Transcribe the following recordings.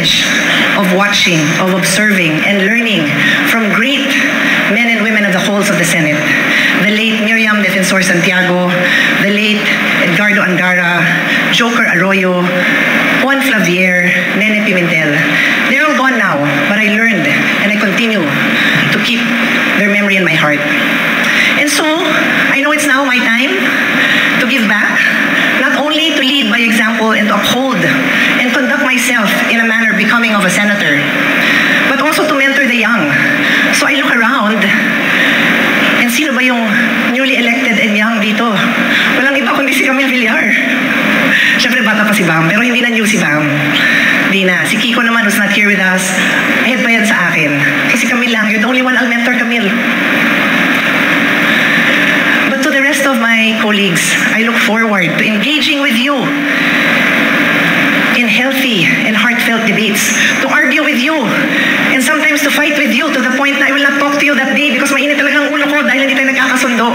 privilege of watching, of observing, and learning from great men and women of the halls of the Senate. The late Miriam Defensor Santiago, the late Edgardo Angara, Joker Arroyo, Juan Flavier, Nene Pimentel. They're all gone now, but I learned and I continue to keep their memory in my heart. And so, I know it's now my time to give back, not only to lead by example and to uphold and conduct myself in a manner becoming of a senator, but also to mentor the young. So I look around, and sino ba yung newly elected and young dito? Walang iba kundi si Camille Villar. Siyempre bata pa si Bam, pero hindi na new si Bam. Hindi na. Si Kiko naman who's not here with us, ahead pa yan sa akin. So si Camille lang, you're the only one I'll mentor, Camille. But to the rest of my colleagues, I look forward to engaging with you in healthy and heartfelt debates, to argue with you, and sometimes to fight with you to the point na I will not talk to you that day because mainit talagang ulo ko dahil hindi tayo nagkakasundo.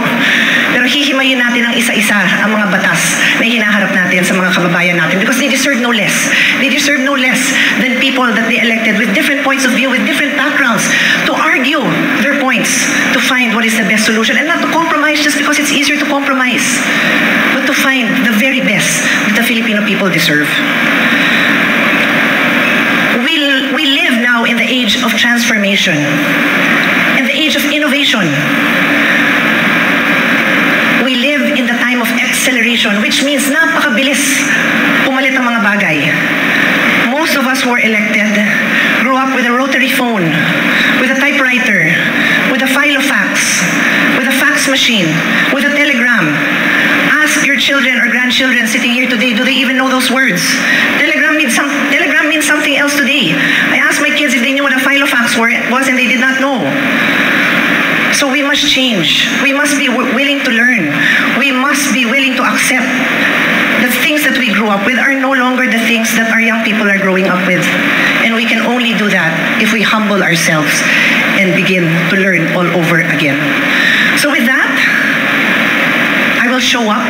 Pero hihimayin natin ang isa-isa ang mga batas na hinaharap natin sa mga kababayan natin because they deserve no less. They deserve no less than people that they elected with different points of view, with different backgrounds, to argue their points, to find what is the best solution, and not to compromise just because it's easier to compromise, but to find the very best that the Filipino people deserve. We live now in the age of transformation, in the age of innovation. We live in the time of acceleration, which means napakabilis pumalit ang mga bagay. Most of us who were elected grew up with a rotary phone, with a typewriter, with a file of fax, with a fax machine, with a telegram. Ask your children or grandchildren sitting here today, do they even know those words? Telegram means something else today. I asked my kids if they knew what a file of fax was, and they did not know. So we must change. We must be willing to learn. We must be willing to accept the things that we grew up with are no longer the things that our young people are growing up with. And we can only do that if we humble ourselves and begin to learn all over again. So with that, I will show up